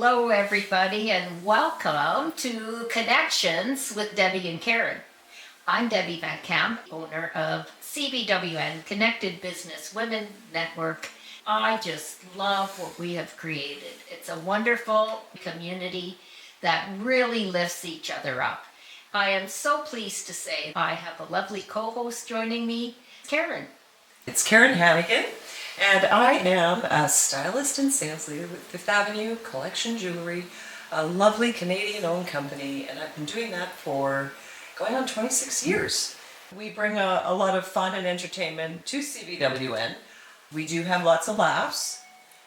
Hello, everybody, and welcome to Connections with Debbie and Karen. I'm Debbie Van Camp, owner of CBWN, Connected Business Women Network. I just love what we have created. It's a wonderful community that really lifts each other up. I am so pleased to say I have a lovely co-host joining me, Karen. It's Karen Hannigan, and I am a stylist and sales leader with Fifth Avenue Collection Jewelry, a lovely Canadian-owned company, and I've been doing that for going on 26 years. We bring a lot of fun and entertainment to CBWN. We do have lots of laughs,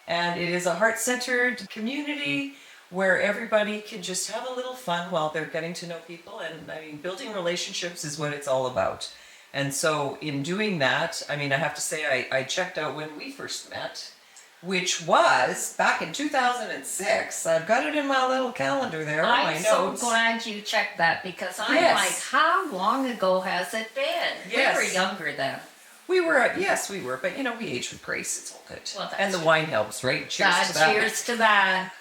and it is a heart-centered community where everybody can just have a little fun while they're getting to know people, and I mean, building relationships is what it's all about. And so in doing that, I mean, I have to say I checked out when we first met, which was back in 2006. I've got it in my little calendar there, my I'm so notes. glad you checked that because I'm Yes. like, how long ago has it been? Yes. We were younger then. We were, yes, we were, but you know, we age with grace. It's all good. Well, that's and the wine helps, right? Cheers God, to that. cheers to that.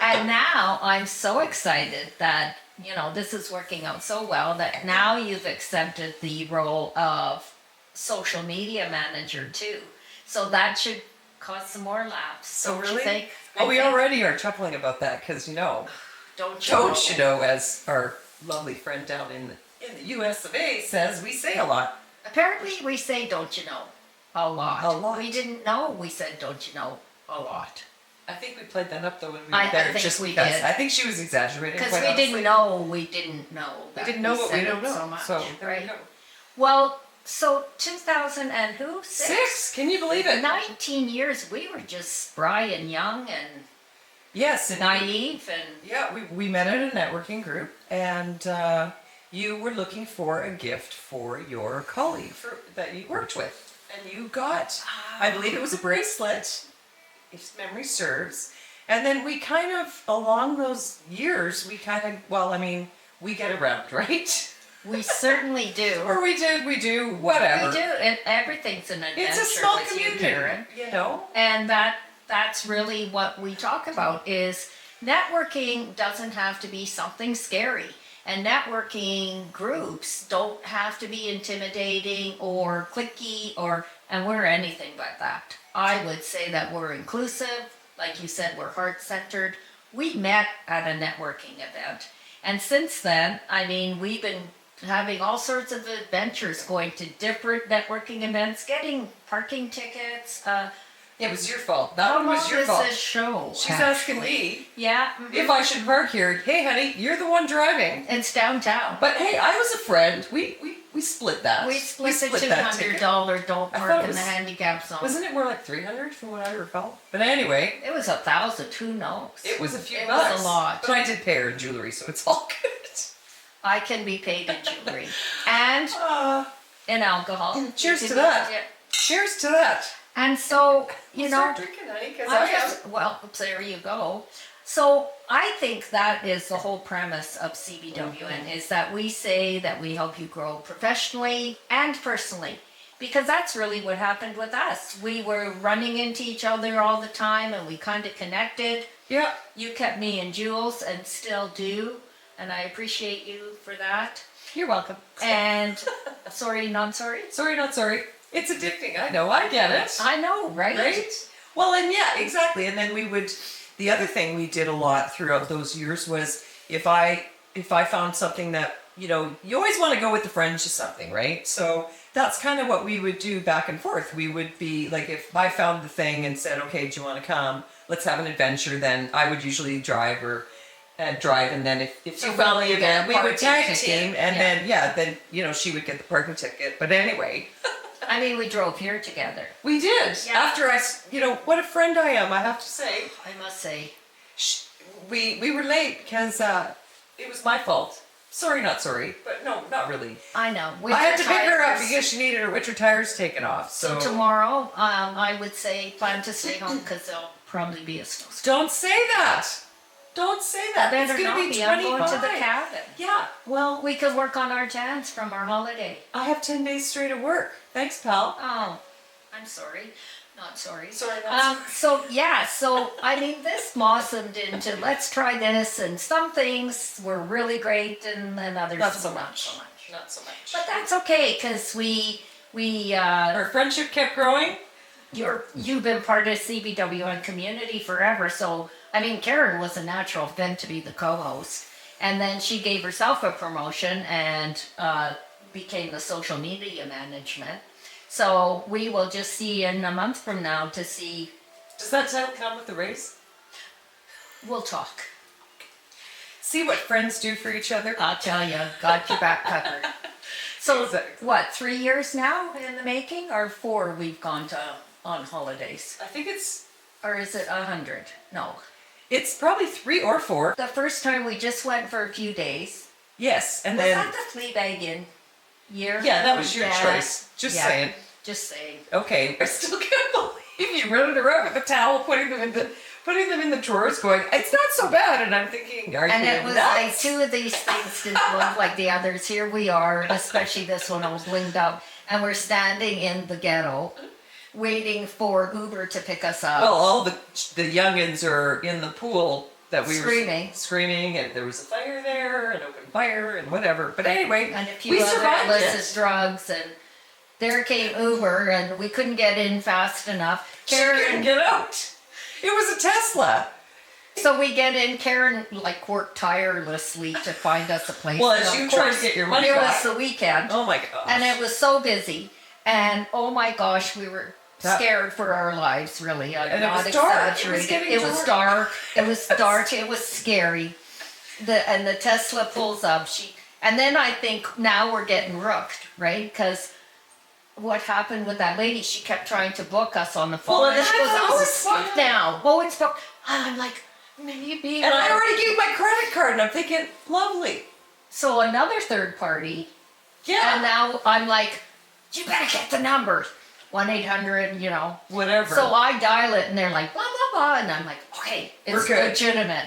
And now I'm so excited that, you know, this is working out so well that now you've accepted the role of social media manager too. So that should cause some more laughs. So don't you really? think? Well, I we think- already are chuckling about that because, you know, Don't you know, as our lovely friend down in the US of A says, we say a lot. Apparently we say, don't you know, a lot. A lot. We didn't know we said, don't you know, a lot. I think we played that up though when we I were there. think just we because did. I think she was exaggerating. Because quite we honestly. didn't know we didn't know. We That didn't know what we said don't it know. So much, So there right? you go. Well, so 2000 and who? Six? Can you believe it? 19 years. We were just spry and young and Yes. And naive and yeah, we met at a networking group, and you were looking for a gift for your colleague that you worked with, and you got, I believe it was a bracelet, if memory serves. And then we kind of, along those years, we kind of, well, I mean, we get around, right? we certainly do. Or we do, whatever. We do. And everything's an adventure It's a small with community, you, Karen. you know? And that's really what we talk about is networking doesn't have to be something scary. And networking groups don't have to be intimidating or cliquey and we're anything but that. I would say that we're inclusive. Like you said, we're heart-centered. We met at a networking event. And since then, I mean, we've been having all sorts of adventures, going to different networking events, getting parking tickets. It was your fault. That one was your This fault. is show. She's asking me Yeah. if I should park here. Hey, honey, you're the one driving. It's downtown. But hey, I was a friend. We split that. We split the that ticket. $200 don't I thought park it in was- the handicap zone. Wasn't it more like 300 from what I recall? But anyway, It was 1,000. Who knows? it was a few It bucks. was a lot. But I did pay her in jewelry, so it's all good. I can be paid in jewelry and in alcohol. Cheers You to can- that. yeah. Cheers to that. And so, you know, Start drinking, honey, because I am. well, there you go. So I think that is the whole premise of CBWN is that we say that we help you grow professionally and personally. Because that's really what happened with us. We were running into each other all the time and we kind of connected. Yeah. You kept me in jewels and still do. And I appreciate you for that. You're welcome. And sorry, not sorry. Sorry, not sorry. It's addicting. I know. I get it. I know, right? Right? Well, and yeah, exactly. And then the other thing we did a lot throughout those years was if I found something that, you know, you always want to go with the friends to something, right? So that's kind of what we would do back and forth. We would be like, if I found the thing and said, okay, do you want to come? Let's have an adventure. Then I would usually drive and then if So you found we the would get event, we would parking tag ticket. team, and Yeah. then you know, she would get the parking ticket. But anyway, I mean, we drove here together. we did. Yeah. After you know, what a friend I am, I have to say. I must say. We were late because it was my fault. Sorry, not sorry, but no, not really. I know. I had to pick her up Tires. because she needed her winter tires taken off. So tomorrow, I would say plan to stay home because there'll probably be a snowstorm. don't say that. Don't say that. Better It's going not to be be. I'm going 25. to the cabin. Yeah. Well, We could work on our tans from our holiday. I have 10 days straight of work. Thanks, pal. Oh, I'm sorry. Not sorry. Sorry, not So yeah, so I mean, this blossomed into let's try this, and some things were really great, and then others Not so were not much. so much. Not so much. But that's okay, because Our friendship kept growing. you've been part of CBWN community forever. So I mean, Karen was a natural fit to be the co-host, and then she gave herself a promotion and became the social media management. So we will just see in a month from now to see. Does that title come with the race? We'll talk. See what friends do for each other. I'll tell you, got your back covered. So Exactly. what? 3 years now in the making, or 4 we've gone to on holidays, I think or is it 100? No. it's probably 3 or 4. The first time we just went for a few days. Yes, and Was then that the flea bagging year? yeah, that was your Yeah. choice. Just Yeah. saying. Just saying. Okay, I still can't believe you running around with a towel, putting them in the drawers, going, it's not so bad. And I'm thinking, are And you it was nuts? like 2 of these things didn't look like the others. Here we are, especially this one, I was blinged out. And we're standing in the ghetto, waiting for Uber to pick us up. Well, all the youngins are in the pool that we Screaming. were screaming, and there was a fire there, an open fire, and whatever. But anyway, And a few we other survived illicit it. drugs, and there came Uber, and we couldn't get in fast enough. She couldn't get out. It was a Tesla. So we get in. Karen like worked tirelessly to find us a place. Well, And as of you tried course, to get your money it back. was the weekend, Oh my gosh. and it was so busy. And oh my gosh, we were That- scared for our lives. Really, I'm And it not was dark. It was exaggerating. getting It was dark. It was dark. It was scary. The Tesla pulls up. And then I think now we're getting rooked, right? Because what happened with that lady? She kept trying to book us on the phone. Well, and she goes, that "Oh, was it's booked scary. now. Oh, it's booked." And I'm like, maybe. And I already gave my credit card, and I'm thinking, lovely. So another third party. Yeah. And now I'm like, you better get the number. 1-800, you know. Whatever. So I dial it and they're like, blah, blah, blah. And I'm like, okay, We're it's good. legitimate.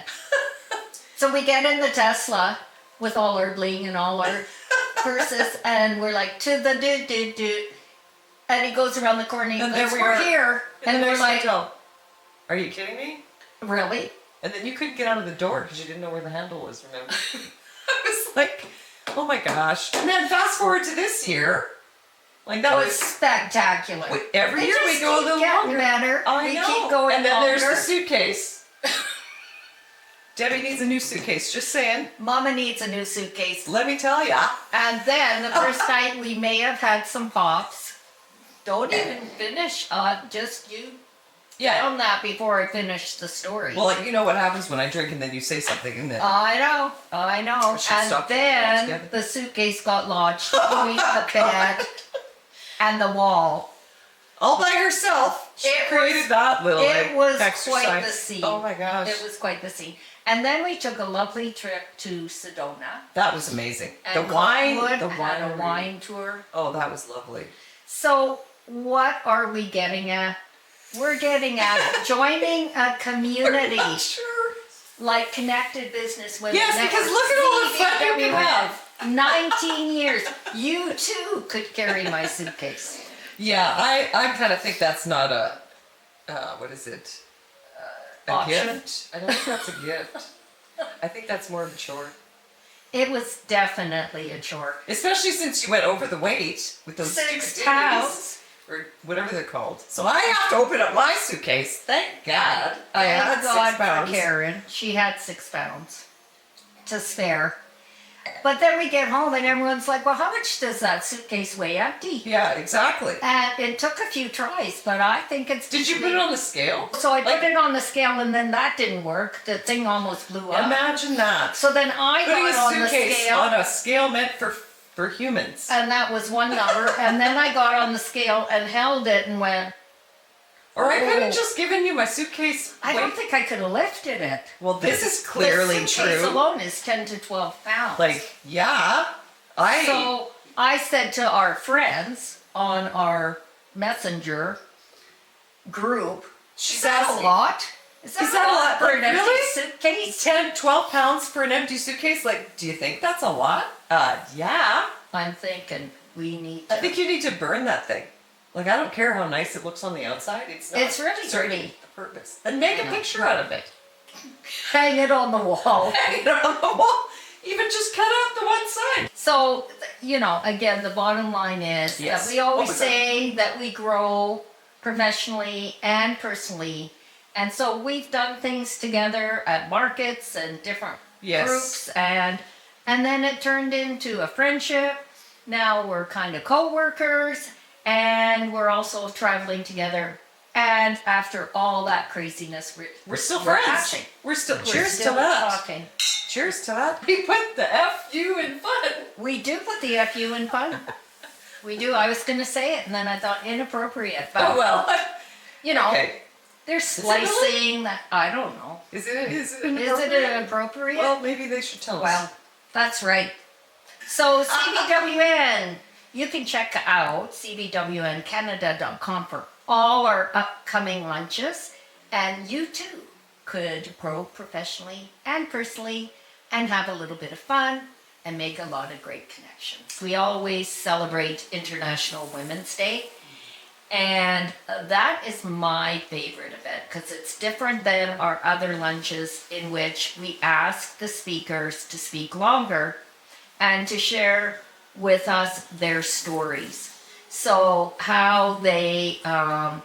So we get in the Tesla with all our bling and all our purses, and we're like, to the do. And he goes around the corner and he And goes, there we we're are. here. In And the we're next like, hotel. Are you kidding me? really? And then you couldn't get out of the door because you didn't know where the handle was, remember? I was like, oh my gosh. And then fast forward to this year. Like that That was was spectacular. every They year we just go a keep little getting longer. better. I we know. keep going and then there's longer. the suitcase. Debbie needs a new suitcase, just saying. Mama needs a new suitcase. Let me tell ya. And then the first night we may have had some pops. Don't even finish. Just you Yeah. on that before I finish the story. Well, like, you know what happens when I drink and then you say something, and then I know. should And stop then altogether. the suitcase got lodged between the bed and the wall. all by herself, she It created was- that little It was exercise. quite the scene. Oh my gosh. It was quite the scene. And then we took a lovely trip to Sedona. That was amazing. And the wine, Collingwood the had a winery. wine tour. Oh, that was lovely. So, what are we getting at? We're getting at joining a community Sure. like Connected Business Women. Yes, because look at all the fun you can have. 19 years. You too could carry my suitcase. Yeah, I kind of think that's not a, what is it? A Option. gift? I don't think that's a gift. I think that's more of a chore. It was definitely a chore. Especially since you went over the weight with those 6 stupid pounds. ditties, or whatever they're called. So I have to open up my suitcase. Thank God. I had Thank God 6 pounds. for Karen. She had 6 pounds to spare. But then we get home and everyone's like, well, how much does that suitcase weigh empty? Yeah, exactly. And it took a few tries, but I think it's... Did you put it on the scale? So I Like- put it on the scale and then that didn't work. The thing almost blew up. Imagine that. So then I Putting a got on the suitcase scale. on a scale meant for humans. And that was one number. And then I got on the scale and held it and went, Or I could Oh. have just given you my suitcase. I don't weight. think I could have lifted it. Well, this is clearly the suitcase true. alone is 10 to 12 pounds. Like, yeah. So I said to our friends on our messenger group, She's is that asking- a lot? Is that a lot for an empty Really? suitcase? 10, 12 pounds for an empty suitcase? Like, do you think that's a lot? Yeah. I'm thinking we need I to. think you need to burn that thing. Like, I don't care how nice it looks on the outside. It's not It's really serving pretty. the purpose. And make a picture out of it. Hang it on the wall. Hang it on the wall. Even just cut out the one side. So, again, the bottom line is Yes. that we always Oh, but that- say that we grow professionally and personally. And so we've done things together at markets and different Yes. groups, and then it turned into a friendship. Now we're kind of co-workers, and we're also traveling together. And after all that craziness, We're still friends. hatching. We're still. We're Cheers still to that. talking. Cheers to that. We put the FU in fun. We do put the FU in fun. We do. I was going to say it, and then I thought inappropriate. But, Oh well. there's it really? slicing that I don't know. Is it Is it inappropriate? inappropriate? Well, maybe they should tell us. Well, that's right. So CBWN, you can check out cbwncanada.com for all our upcoming lunches, and you too could grow professionally and personally and have a little bit of fun and make a lot of great connections. We always celebrate International Women's Day, and that is my favorite event because it's different than our other lunches in which we ask the speakers to speak longer and to share with us their stories. So how they, have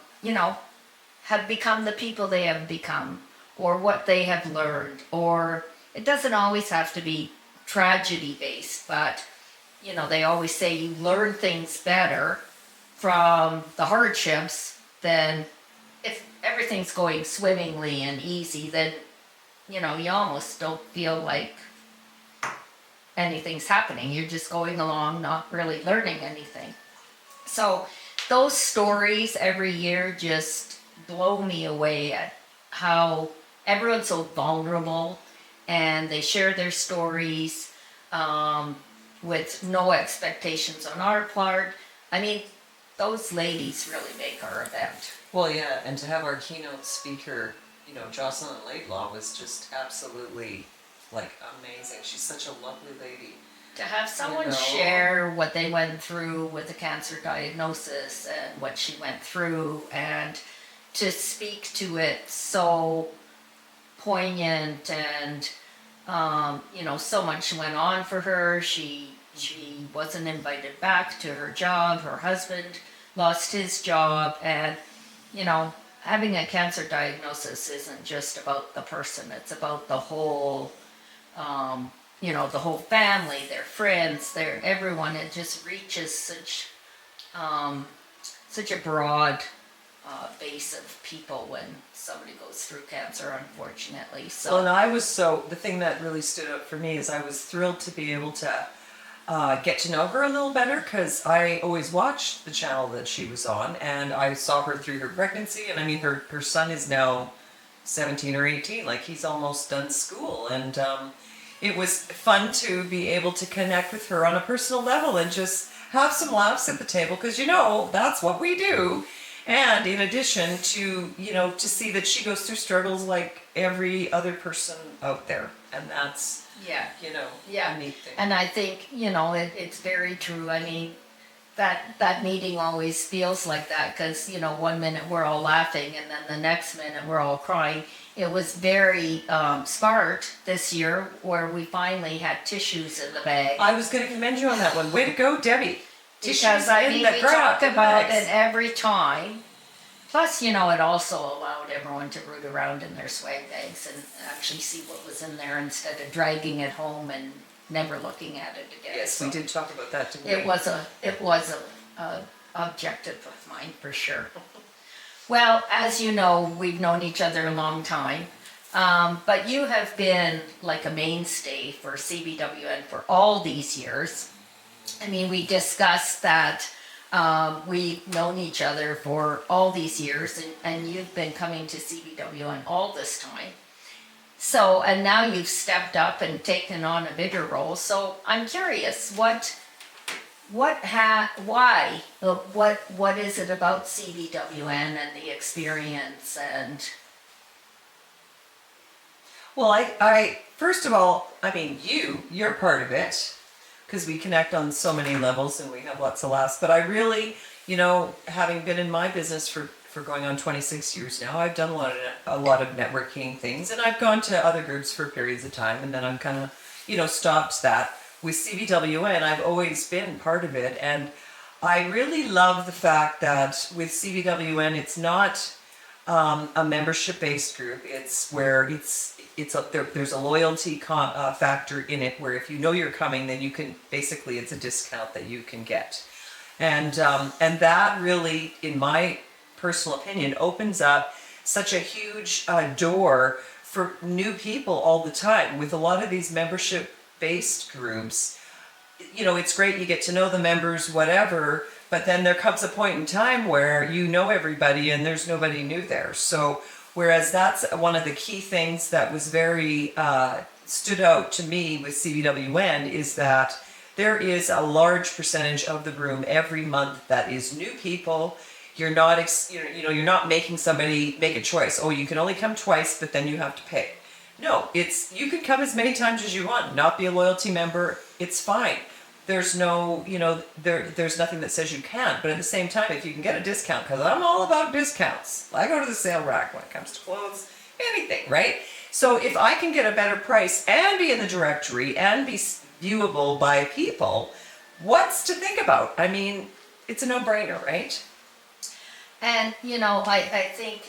become the people they have become, or what they have learned, or it doesn't always have to be tragedy based, but they always say you learn things better from the hardships than if everything's going swimmingly and easy, then you almost don't feel like anything's happening. You're just going along, not really learning anything. So those stories every year just blow me away at how everyone's so vulnerable and they share their stories with no expectations on our part. I mean, those ladies really make our event. Well, yeah, and to have our keynote speaker, Jocelyn Laidlaw was just absolutely amazing. She's such a lovely lady. To have someone You know. share what they went through with the cancer diagnosis and what she went through, and to speak to it so poignant, and so much went on for her. She wasn't invited back to her job. Her husband lost his job, and having a cancer diagnosis isn't just about the person. It's about the whole the whole family, their friends, everyone. It just reaches such a broad base of people when somebody goes through cancer, unfortunately. So, Well, and the thing that really stood out for me is I was thrilled to be able to get to know her a little better, because I always watched the channel that she was on, and I saw her through her pregnancy, and I mean, her son is now 17 or 18, he's almost done school, and it was fun to be able to connect with her on a personal level and just have some laughs at the table, because that's what we do. And in addition to to see that she goes through struggles like every other person out there, and that's yeah. a neat thing. And I think, it's very true. I mean, that meeting always feels like that because, 1 minute we're all laughing and then the next minute we're all crying. It was very smart this year where we finally had tissues in the bag. I was going to commend you on that one. Way to go, Debbie. Because we talk about it every time. Plus, it also allowed everyone to root around in their swag bags and actually see what was in there instead of dragging it home and never looking at it again. Yes, So we did talk about that, didn't we? it was a objective of mine for sure. Well, as you know, we've known each other a long time, but you have been like a mainstay for CBWN for all these years. I mean, we discussed that we've known each other for all these years, and you've been coming to CBWN all this time. So, and now you've stepped up and taken on a bigger role. So I'm curious, what is it about CBWN and the experience and... Well, I first of all, I mean, you're part of it, because we connect on so many levels and we have lots of laughs. But I really having been in my business for going on 26 years now, I've done a lot of networking things, and I've gone to other groups for periods of time, and then I'm kind of, stopped that. With CBWN, I've always been part of it, and I really love the fact that with CBWN, it's not a membership-based group. It's where there's a loyalty factor in it, where if you know you're coming, then you can basically, it's a discount that you can get, and that really, in my personal opinion, opens up such a huge door for new people all the time. With a lot of these membership-based groups, it's great, you get to know the members, whatever, but then there comes a point in time where you know everybody and there's nobody new there. So, whereas that's one of the key things that was very stood out to me with CBWN is that there is a large percentage of the room every month that is new people. You're not, you're not making somebody make a choice. Oh, you can only come twice, but then you have to pay. No, you can come as many times as you want, not be a loyalty member. It's fine. There's no, there's nothing that says you can't. But at the same time, if you can get a discount, because I'm all about discounts. I go to the sale rack when it comes to clothes, anything, right? So if I can get a better price and be in the directory and be viewable by people, what's to think about? I mean, it's a no-brainer, right? And, I think,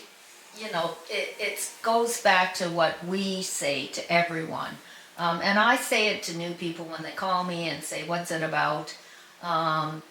it goes back to what we say to everyone. And I say it to new people when they call me and say, what's it about?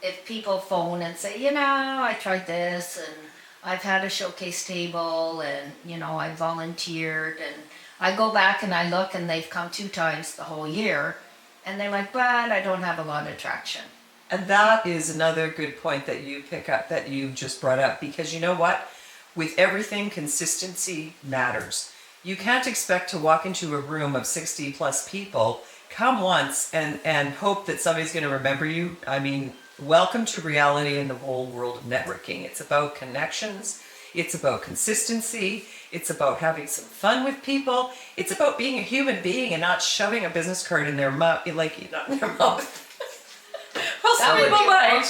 If people phone and say, I tried this and I've had a showcase table and, I volunteered, and I go back and I look and they've come 2 times the whole year, and they're like, but I don't have a lot of traction. And that is another good point that you pick up, that you just brought up, because you know what? With everything, consistency matters. You can't expect to walk into a room of 60 plus people, come once and hope that somebody's going to remember you. I mean, welcome to reality in the whole world of networking. It's about connections. It's about consistency. It's about having some fun with people. It's about being a human being and not shoving a business card in their mouth, not in their mouth. Well, some people might,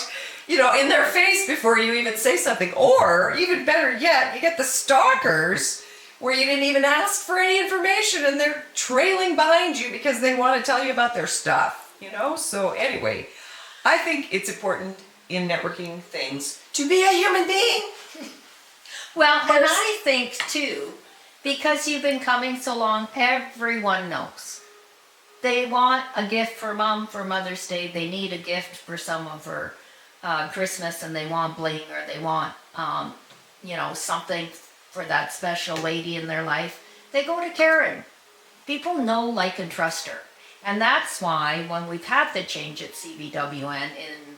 in their face before you even say something. Or, even better yet, you get the stalkers where you didn't even ask for any information and they're trailing behind you because they want to tell you about their stuff, So anyway, I think it's important in networking things to be a human being. Well, and I think too, because you've been coming so long, everyone knows. They want a gift for Mom for Mother's Day. They need a gift for some of her Christmas, and they want bling, or they want, something for that special lady in their life. They go to Karen. People know, like, and trust her. And that's why when we've had the change at CBWN in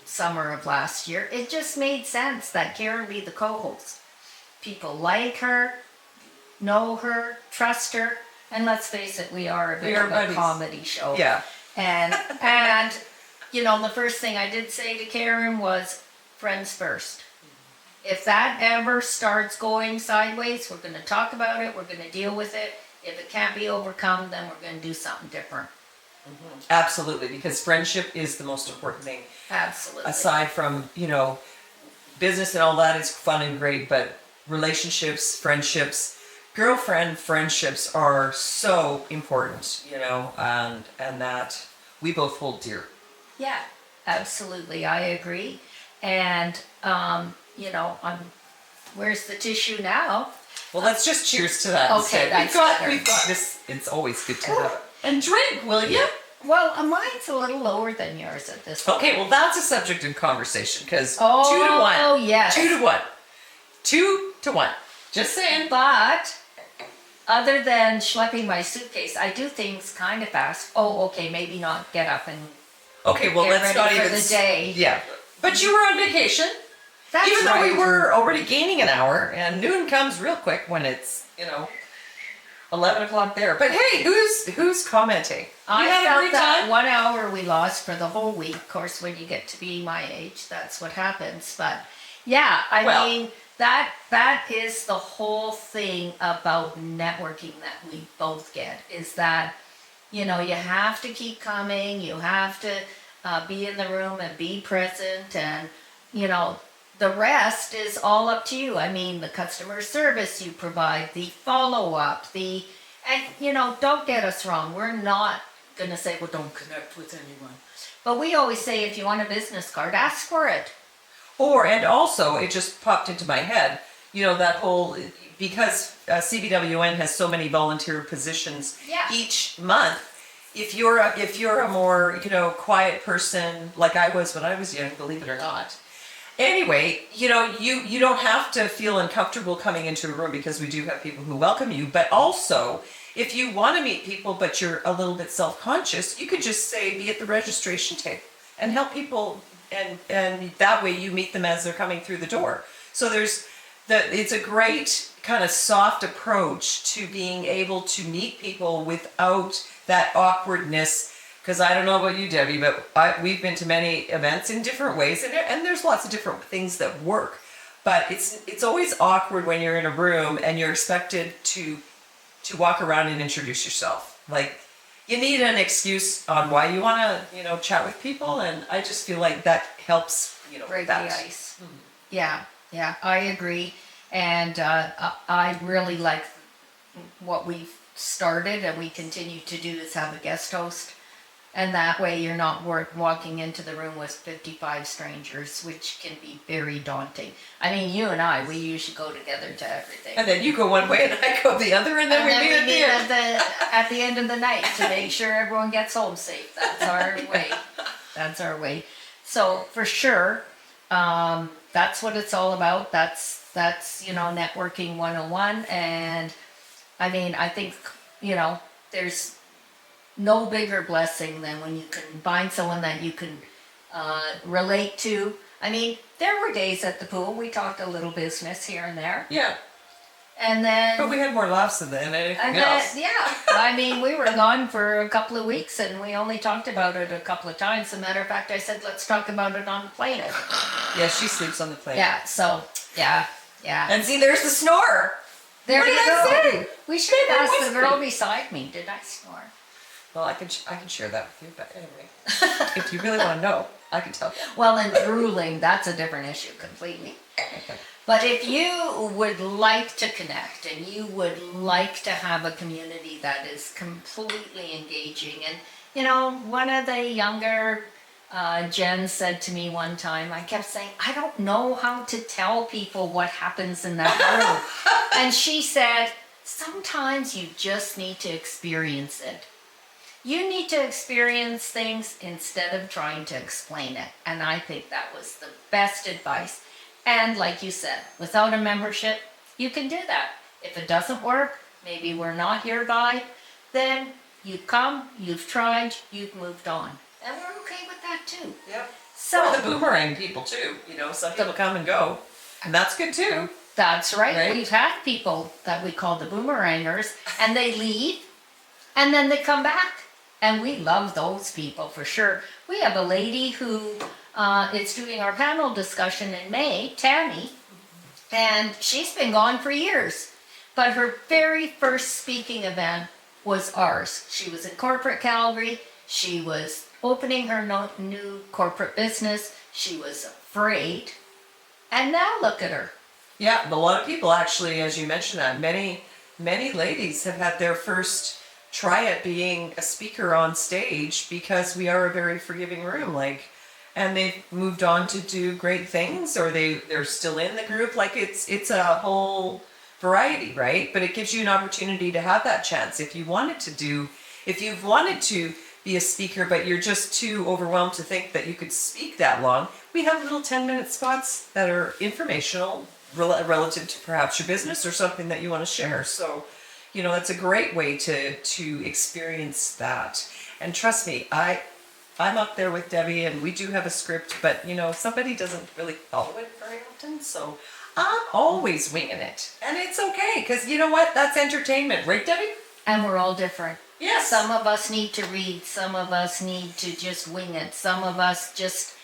summer of last year, it just made sense that Karen be the co-host. People like her, know her, trust her. And let's face it, we are a bit of a comedy show. Yeah. And the first thing I did say to Karen was, friends first. If that ever starts going sideways, we're going to talk about it. We're going to deal with it. If it can't be overcome, then we're going to do something different. Mm-hmm. Absolutely, because friendship is the most important thing. Absolutely. Aside from, business and all that is fun and great, but relationships, friendships, girlfriend friendships are so important, and that we both hold dear. Yeah, absolutely. I agree. And, where's the tissue now? Well, let's just cheers to that. Okay, instead. We've got this. It's always good to have. And drink, will you? Well, mine's a little lower than yours at this point. Okay, well, that's a subject in conversation, because 2 to 1. Oh, yes. 2 to 1. 2 to 1. Just saying. But other than schlepping my suitcase, I do things kind of fast. Oh, okay, maybe not get up and okay. Well, get let's ready not for even the day. Yeah, but you were on vacation. That's even right. though we were already gaining an hour, and noon comes real quick when it's 11 o'clock there. But hey, who's commenting? I had a felt great that time? 1 hour we lost for the whole week. Of course, when you get to be my age, that's what happens. But yeah, I mean, that is the whole thing about networking that we both get, is that, you have to keep coming, you have to be in the room and be present, and you know, the rest is all up to you. I mean, the customer service you provide, the follow up, and don't get us wrong. We're not going to say, well, don't connect with anyone. But we always say, if you want a business card, ask for it. And also, it just popped into my head, that whole, because CBWN has so many volunteer positions Yeah. each month. If you're a more, quiet person like I was when I was young, believe it or not. Anyway, you don't have to feel uncomfortable coming into a room because we do have people who welcome you. But also, if you want to meet people but you're a little bit self-conscious, you could just be at the registration table and help people, and that way you meet them as they're coming through the door. So it's a great kind of soft approach to being able to meet people without that awkwardness. Because I don't know about you, Debbie, but we've been to many events in different ways, and there's lots of different things that work. But it's always awkward when you're in a room and you're expected to walk around and introduce yourself. Like, you need an excuse on why you want to, chat with people, and I just feel like that helps, Break that. the ice. Yeah, I agree. And I really like what we've started and we continue to do is have a guest host. And that way you're not walking into the room with 55 strangers, which can be very daunting. I mean, you and I, we usually go together to everything. And then you go one way and I go the other, and then we meet at the end. At the end of the night to make sure everyone gets home safe. That's our way. That's our way. So for sure, that's what it's all about. That's networking 101. And I mean, I think, there's no bigger blessing than when you can find someone that you can relate to. I mean, there were days at the pool we talked a little business here and there. Yeah. And then... But we had more laughs than anything else. Yeah. I mean, we were gone for a couple of weeks and we only talked about it a couple of times. As a matter of fact, I said, let's talk about it on the plane. Yeah, she sleeps on the plane. Yeah, so, yeah. And see, there's the snore. There What you did I go. say? We should have asked the Whispering. girl beside me. Did I snore? Well, I can share that with you, but anyway, if you really want to know, I can tell you. Well, and drooling, that's a different issue completely. Okay. But if you would like to connect and you would like to have a community that is completely engaging, and one of the younger Jen said to me one time, I kept saying, I don't know how to tell people what happens in that room. And she said, sometimes you just need to experience it. You need to experience things instead of trying to explain it. And I think that was the best advice. And like you said, without a membership, you can do that. If it doesn't work, maybe we're not your guy, then you come, you've tried, you've moved on. And we're okay with that too. Yep. So Or the boomerang people too. Some people come and go, and that's good too. that's right. Right. We've had people that we call the boomerangers, and they leave, and then they come back. And we love those people for sure. We have a lady who is doing our panel discussion in May, Tammy, and she's been gone for years. But her very first speaking event was ours. She was in corporate Calgary. She was opening her new corporate business. She was afraid. And now look at her. Yeah, a lot of people actually, as you mentioned that, many ladies have had their first try at being a speaker on stage because we are a very forgiving room, and they've moved on to do great things, or they're still in the group. It's a whole variety, right? But it gives you an opportunity to have that chance if you've wanted to be a speaker, but you're just too overwhelmed to think that you could speak that long. We have little 10-minute spots that are informational relative to perhaps your business or something that you want to share. So that's a great way to experience that. And trust me, I'm up there with Debbie, and we do have a script, but somebody doesn't really follow it very often, so I'm always winging it. And it's okay, because you know what? That's entertainment, right, Debbie? And we're all different. Yes. Some of us need to read. Some of us need to just wing it. Some of us just,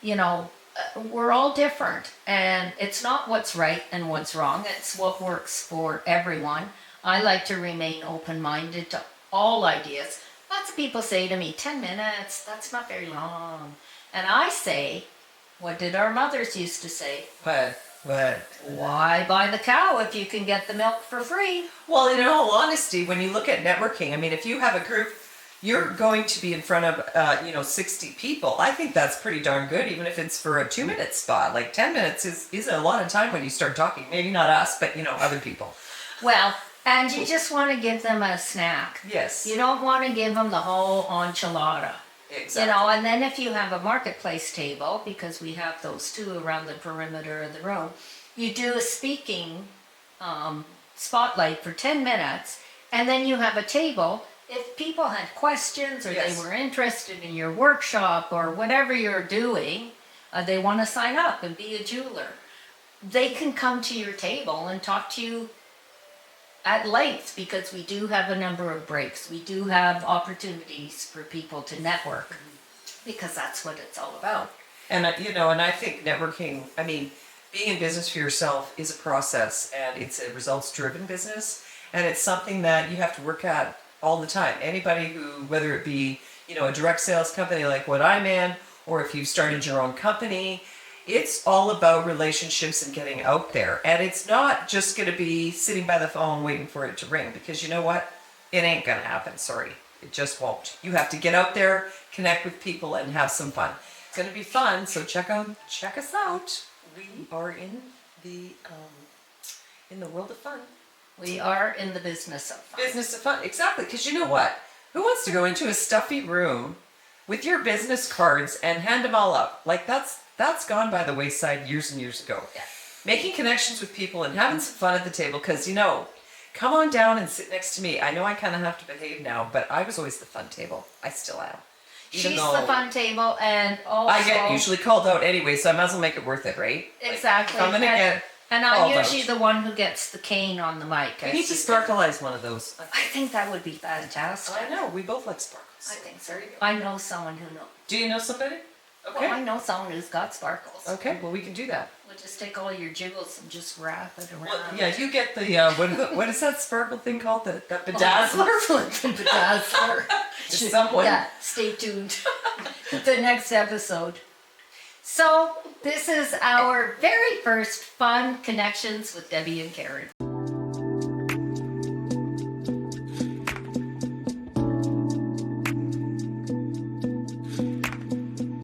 we're all different. And it's not what's right and what's wrong. It's what works for everyone. I like to remain open-minded to all ideas. Lots of people say to me, 10 minutes, that's not very long. And I say, What did our mothers used to say? But Why buy the cow if you can get the milk for free? well, in all honesty, when you look at networking, I mean, if you have a group, you're going to be in front of 60 people. I think that's pretty darn good, even if it's for a 2-minute spot. Like 10 minutes is a lot of time when you start talking. Maybe not us, but other people. Well, and you just want to give them a snack. Yes. You don't want to give them the whole enchilada. Exactly. And then if you have a marketplace table, because we have those too around the perimeter of the room, you do a speaking spotlight for 10 minutes, and then you have a table. If people had questions or Yes. they were interested in your workshop or whatever you're doing, they want to sign up and be a jeweler, they can come to your table and talk to you at length, because we do have a number of breaks. We do have opportunities for people to network, because that's what it's all about. And and I think networking, I mean, being in business for yourself is a process, and it's a results-driven business, and it's something that you have to work at all the time. Anybody who, whether it be, a direct sales company like what I'm in, or if you've started your own company, it's all about relationships and getting out there. And it's not just going to be sitting by the phone waiting for it to ring, because you know what? It ain't going to happen. Sorry. It just won't. You have to get out there, connect with people, and have some fun. It's going to be fun. So check us out. We are in the world of fun. We are in the business of fun. Business of fun. Exactly. Because you know what? Who wants to go into a stuffy room with your business cards and hand them all up? Like that's gone by the wayside years and years ago. Yeah. Making connections with people and having some fun at the table, because come on down and sit next to me. I know I kind of have to behave now, but I was always the fun table. I still am. Even She's though the fun table, and also I get usually called out anyway, so I might as well make it worth it, right? exactly. Like, if I'm gonna get and called I'm usually out. the one who gets the cane on the mic. I need to sparkleize one of those. I think that would be fantastic. I know, we both like sparkles. I think so. I know someone who knows. Do you know somebody? Okay. Well, I know someone who's got sparkles. Okay, well we can do that. We'll just take all your jewels and just wrap it around. Well, yeah, you get the what is that sparkle thing called? The Bedazzler. bedazzler. Bedazzler. Someone. Yeah, stay tuned. The next episode. So, this is our very first fun connections with Debbie and Karen.